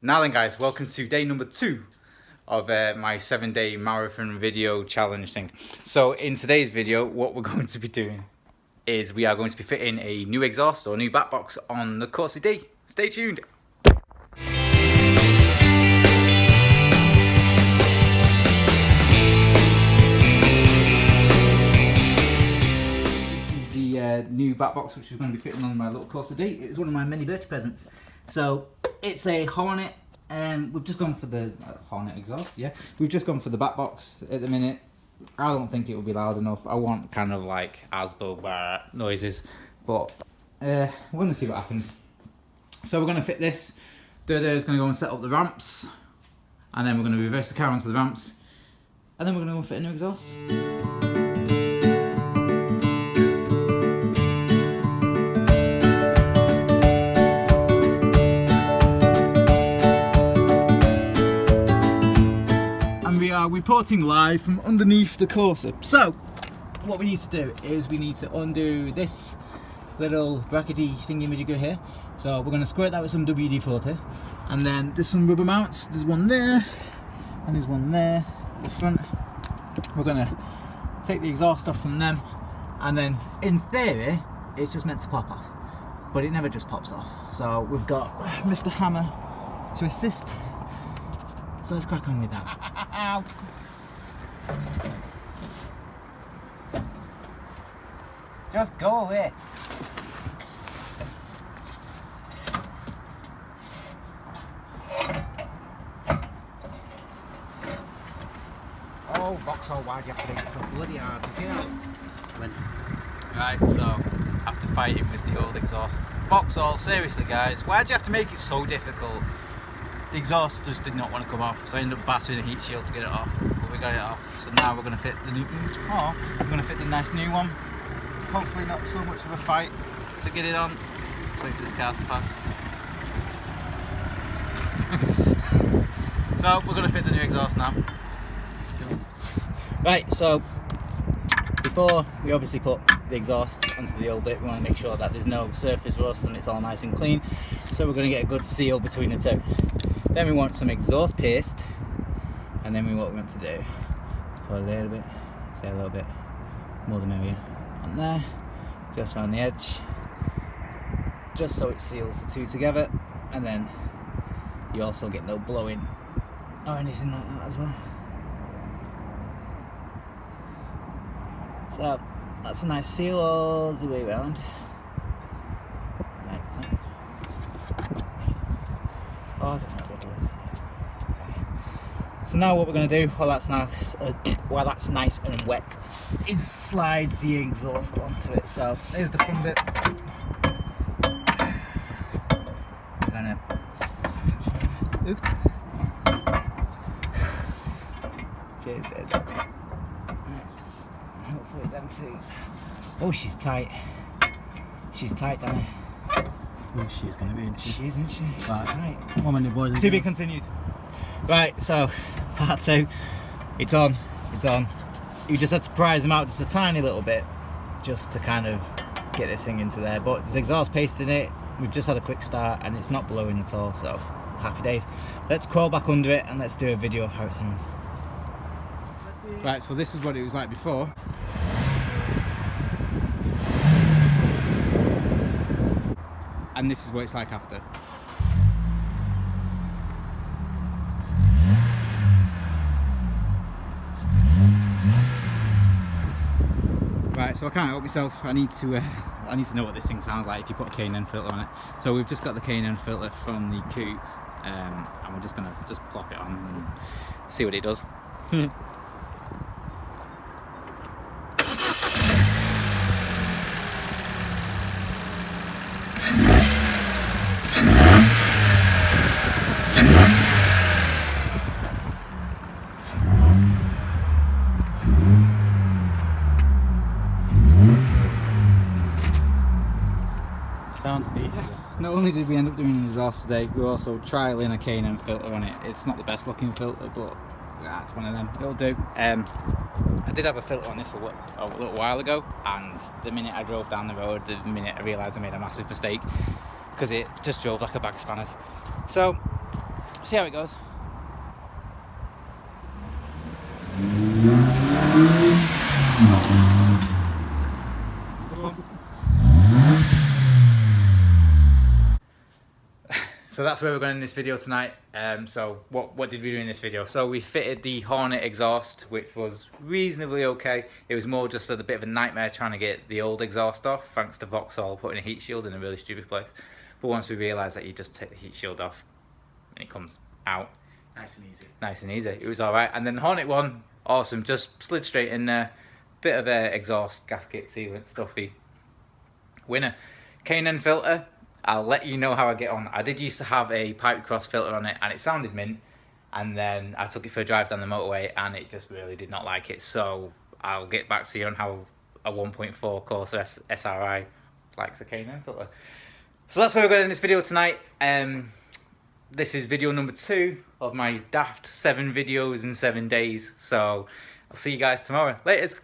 Now then guys, welcome to day number 2 of my 7-day marathon video challenge thing. So in today's video, what we're going to be doing is we are going to be fitting a new exhaust or new back box on the Corsa D. Stay tuned. The new back box which is going to be fitting on my little Corsa D. It's one of my mini birthday presents. So it's a Hornet. We've just gone for the Hornet exhaust. Yeah, we've just gone for the back box at the minute. I don't think it will be loud enough. I want kind of like Asbo noises, but we're going to see what happens. So we're going to fit this. There's going to go and set up the ramps, and then we're going to reverse the car onto the ramps, and then we're going to go and fit a new exhaust. Reporting live from underneath the Corsa. So what we need to do is we need to undo this little brackety thingy-majigger here. So we're going to squirt that with some WD-40, and then there's some rubber mounts. There's one there and there's one there at the front. We're going to take the exhaust off from them, and then in theory it's just meant to pop off, but it never just pops off. So we've got Mr. Hammer to assist. So let's crack on with that. Out. Just go away. Oh, Vauxhall, why'd you have to make it so bloody hard? Did you know? Right, so after fighting with the old exhaust, Vauxhall, seriously guys, why'd you have to make it so difficult? The exhaust just did not want to come off, so I ended up battering the heat shield to get it off, but we got it off. So now we're going to fit the new, we're going to fit the nice new one. Hopefully not so much of a fight to get it on. Wait for this car to pass. So we're going to fit the new exhaust now. Right, so before we obviously put the exhaust onto the old bit, we want to make sure that there's no surface rust and it's all nice and clean. So we're going to get a good seal between the two. Then we want some exhaust paste, and then what we want to do is put a little bit, say a little bit, more the merrier, on there, just around the edge, just so it seals the two together, and then you also get no blowing or anything like that as well. So that's a nice seal all the way around. Like that. Oh, I don't know. So now what we're going to do, while that's nice and wet, is slide the exhaust onto it. So there's the front bit. Oops. Cheers, Dad. Hopefully them two. Oh, she's tight. She's tight, Danny. Oh, she's going to be, isn't she? She is, isn't she? She's tight. How many boys? To be continued. Right, so part 2, it's on. You just had to prise them out just a tiny little bit, just to kind of get this thing into there. But there's exhaust paste in it. We've just had a quick start and it's not blowing at all, so happy days. Let's crawl back under it and let's do a video of how it sounds. Right, so this is what it was like before. And this is what it's like after. Right, so I can't help myself. I need to know what this thing sounds like if you put a K&N filter on it. So we've just got the K&N filter from the coupe, and we're just gonna plop it on and see what it does. Sounds beautiful. Not only did we end up doing an exhaust today, we were also trialling a K&N filter on it. It's not the best looking filter, but yeah, it's one of them. It'll do. I did have a filter on this a little while ago, and the minute I drove down the road, the minute I realised I made a massive mistake, because it just drove like a bag of spanners. So See how it goes. So that's where we're going in this video tonight. So what did we do in this video? So we fitted the Hornet exhaust, which was reasonably okay. It was more just a bit of a nightmare trying to get the old exhaust off, thanks to Vauxhall putting a heat shield in a really stupid place. But once we realised that you just take the heat shield off and it comes out. Nice and easy. Nice and easy. It was alright. And then the Hornet one, awesome. Just slid straight in there. Bit of a exhaust, gasket, sealant, stuffy. Winner. K&N filter. I'll let you know how I get on. I did used to have a pipe cross filter on it and it sounded mint, and then I took it for a drive down the motorway and it just really did not like it. So I'll get back to you on how a 1.4 Corsa SRI likes a K&N filter. So that's where we're going in this video tonight. This is video number 2 of my daft 7 videos in 7 days. So I'll see you guys tomorrow. Laters.